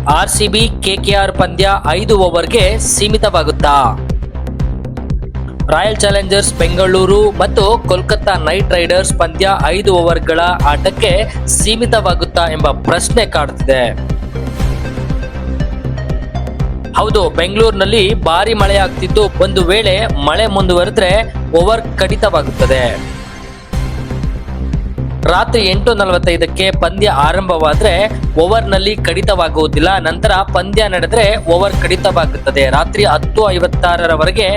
RCB KKR ಪಂದ್ಯ 5 ಓವರ್ಗೆ ಸೀಮಿತವಾಗುತ್ತಾ? Royal Challengers Bengaluru ಮತ್ತು Kolkata night Riders ಪಂದ್ಯ 5 ಓವರ್ಗಳ ಆಟಕ್ಕೆ ಸೀಮಿತವಾಗುತ್ತಾ ಎಂಬ ಪ್ರಶ್ನೆ ಕಾಡುತ್ತಿದೆ. ಹೌದು, ಬೆಂಗಳೂರಿನಲ್ಲಿ ಭಾರಿ ಮಳೆಯಾಗ್ತಿದ್ದು ಒಂದು ವೇಳೆ ಮಳೆ ಮುಂದುವರೆದ್ರೆ ಓವರ್ ಕಡಿತವಾಗುತ್ತದೆ. ರಾತ್ರಿ 8:45ಕ್ಕೆ ಪಂದ್ಯ ಆರಂಭವಾದ್ರೆ ಓವರ್ನಲ್ಲಿ ಕಡಿತವಾಗುವುದಿಲ್ಲ. ನಂತರ ಪಂದ್ಯ ನಡೆದ್ರೆ ಓವರ್ ಕಡಿತವಾಗುತ್ತದೆ. ರಾತ್ರಿ 10:56ರವರೆಗೆ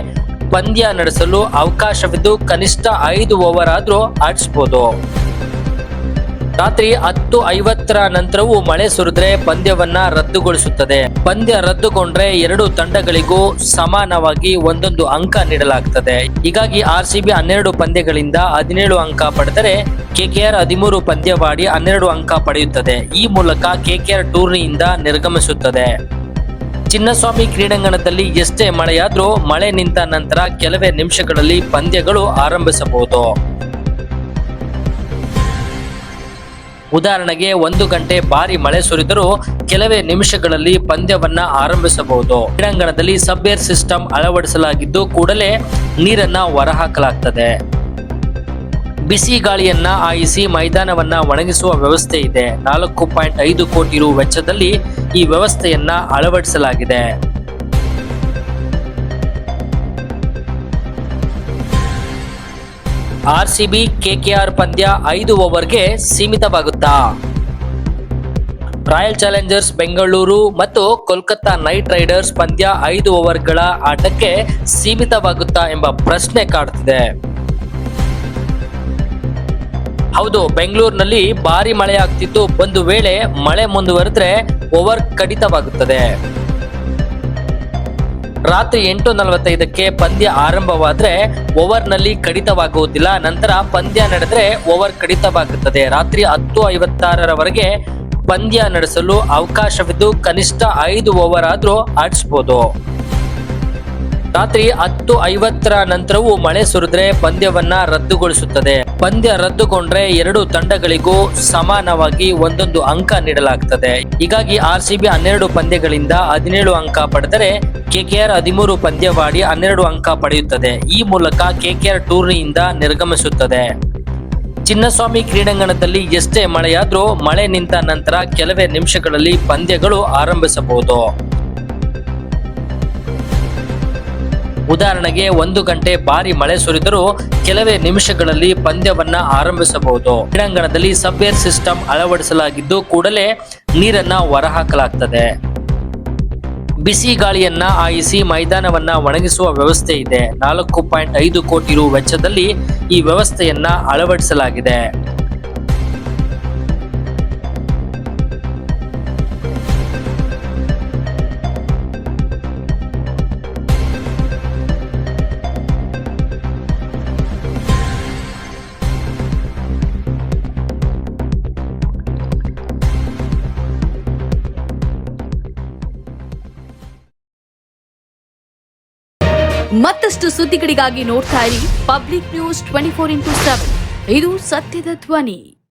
ಪಂದ್ಯ ನಡೆಸಲು ಅವಕಾಶವಿದ್ದು ಕನಿಷ್ಠ 5 ಓವರ್ ಆದ್ರೂ ಆಡಿಸಬಹುದು. ರಾತ್ರಿ 10:50ರ ನಂತರವೂ ಮಳೆ ಸುರಿದ್ರೆ ಪಂದ್ಯವನ್ನ ರದ್ದುಗೊಳಿಸುತ್ತದೆ. ಪಂದ್ಯ ರದ್ದುಗೊಂಡ್ರೆ ಎರಡು ತಂಡಗಳಿಗೂ ಸಮಾನವಾಗಿ 1 ಅಂಕ ನೀಡಲಾಗುತ್ತದೆ. ಹೀಗಾಗಿ ಆರ್ಸಿಬಿ 12 ಪಂದ್ಯಗಳಿಂದ 17 ಅಂಕ ಪಡೆದರೆ ಕೆಕೆಆರ್ 13 ಪಂದ್ಯವಾಡಿ 12 ಅಂಕ ಪಡೆಯುತ್ತದೆ. ಈ ಮೂಲಕ ಕೆಕೆಆರ್ ಟೂರ್ನಿಯಿಂದ ನಿರ್ಗಮಿಸುತ್ತದೆ. ಚಿನ್ನಸ್ವಾಮಿ ಕ್ರೀಡಾಂಗಣದಲ್ಲಿ ಎಷ್ಟೇ ಮಳೆಯಾದ್ರೂ ಮಳೆ ನಿಂತ ನಂತರ ಕೆಲವೇ ನಿಮಿಷಗಳಲ್ಲಿ ಪಂದ್ಯಗಳು ಆರಂಭಿಸಬಹುದು. ಉದಾಹರಣೆಗೆ 1 ಗಂಟೆ ಭಾರಿ ಮಳೆ ಸುರಿದರೂ ಕೆಲವೇ ನಿಮಿಷಗಳಲ್ಲಿ ಪಂದ್ಯವನ್ನ ಆರಂಭಿಸಬಹುದು. ಕ್ರೀಡಾಂಗಣದಲ್ಲಿ ಸಬ್ಏರ್ ಸಿಸ್ಟಮ್ ಅಳವಡಿಸಲಾಗಿದ್ದು ಕೂಡಲೇ ನೀರನ್ನ ಹೊರಹಾಕಲಾಗುತ್ತದೆ. ಬಿಸಿ ಗಾಳಿಯನ್ನ ಹಾಯಿಸಿ ಮೈದಾನವನ್ನ ಒಣಗಿಸುವ ವ್ಯವಸ್ಥೆ ಇದೆ. 4.5 ಕೋಟಿ ರು ವೆಚ್ಚದಲ್ಲಿ ಈ ವ್ಯವಸ್ಥೆಯನ್ನ ಅಳವಡಿಸಲಾಗಿದೆ. ಆರ್ಸಿಬಿ ಕೆಕೆಆರ್ ಪಂದ್ಯ 5 ಓವರ್ಗೆ ಸೀಮಿತವಾಗುತ್ತಾ? ರಾಯಲ್ ಚಾಲೆಂಜರ್ಸ್ ಬೆಂಗಳೂರು ಮತ್ತು ಕೋಲ್ಕತ್ತಾ ನೈಟ್ ರೈಡರ್ಸ್ ಪಂದ್ಯ 5 ಓವರ್ಗಳ ಆಟಕ್ಕೆ ಸೀಮಿತವಾಗುತ್ತಾ ಎಂಬ ಪ್ರಶ್ನೆ ಕಾಡುತ್ತಿದೆ. ಹೌದು, ಬೆಂಗಳೂರಿನಲ್ಲಿ ಭಾರಿ ಮಳೆಯಾಗ್ತಿದ್ದು ಒಂದು ವೇಳೆ ಮಳೆ ಮುಂದುವರೆದ್ರೆ ಓವರ್ ಕಡಿತವಾಗುತ್ತದೆ. ರಾತ್ರಿ 8:45ಕ್ಕೆ ಪಂದ್ಯ ಆರಂಭವಾದ್ರೆ ಓವರ್ನಲ್ಲಿ ಕಡಿತವಾಗುವುದಿಲ್ಲ. ನಂತರ ಪಂದ್ಯ ನಡೆದ್ರೆ ಓವರ್ ಕಡಿತವಾಗುತ್ತದೆ. ರಾತ್ರಿ 10:56ರವರೆಗೆ ಪಂದ್ಯ ನಡೆಸಲು ಅವಕಾಶವಿದ್ದು ಕನಿಷ್ಠ 5 ಓವರ್ ಆದ್ರೂ ಆಡಿಸಬಹುದು. ರಾತ್ರಿ 10:50ರ ನಂತರವೂ ಮಳೆ ಸುರಿದ್ರೆ ಪಂದ್ಯವನ್ನ ರದ್ದುಗೊಳಿಸುತ್ತದೆ. ಪಂದ್ಯ ರದ್ದುಗೊಂಡ್ರೆ ಎರಡು ತಂಡಗಳಿಗೂ ಸಮಾನವಾಗಿ 1 ಅಂಕ ನೀಡಲಾಗುತ್ತದೆ. ಹೀಗಾಗಿ ಆರ್ಸಿಬಿ 12 ಪಂದ್ಯಗಳಿಂದ 17 ಅಂಕ ಪಡೆದರೆ ಕೆಕೆಆರ್ 13 ಪಂದ್ಯವಾಡಿ 12 ಅಂಕ ಪಡೆಯುತ್ತದೆ. ಈ ಮೂಲಕ ಕೆಕೆಆರ್ ಟೂರ್ನಿಯಿಂದ ನಿರ್ಗಮಿಸುತ್ತದೆ. ಚಿನ್ನಸ್ವಾಮಿ ಕ್ರೀಡಾಂಗಣದಲ್ಲಿ ಎಷ್ಟೇ ಮಳೆಯಾದ್ರೂ ಮಳೆ ನಿಂತ ನಂತರ ಕೆಲವೇ ನಿಮಿಷಗಳಲ್ಲಿ ಪಂದ್ಯಗಳು ಆರಂಭಿಸಬಹುದು. ಉದಾಹರಣೆಗೆ 1 ಗಂಟೆ ಭಾರಿ ಮಳೆ ಸುರಿದರೂ ಕೆಲವೇ ನಿಮಿಷಗಳಲ್ಲಿ ಪಂದ್ಯವನ್ನ ಆರಂಭಿಸಬಹುದು. ಕ್ರೀಡಾಂಗಣದಲ್ಲಿ ಸಬ್ಏರ್ ಸಿಸ್ಟಮ್ ಅಳವಡಿಸಲಾಗಿದ್ದು ಕೂಡಲೇ ನೀರನ್ನ ಹೊರಹಾಕಲಾಗುತ್ತದೆ. ಬಿಸಿ ಗಾಳಿಯನ್ನ ಹಾಯಿಸಿ ಮೈದಾನವನ್ನ ಒಣಗಿಸುವ ವ್ಯವಸ್ಥೆ ಇದೆ. 4.5 ಕೋಟಿ ರು ವೆಚ್ಚದಲ್ಲಿ ಈ ವ್ಯವಸ್ಥೆಯನ್ನ ಅಳವಡಿಸಲಾಗಿದೆ. ಮತ್ತಷ್ಟು ಸುದ್ದಿಗಳಿಗಾಗಿ ನೋಡ್ತಾ ಇರಿ ಪಬ್ಲಿಕ್ ನ್ಯೂಸ್ 24x7. ಇದು ಸತ್ಯದ ಧ್ವನಿ.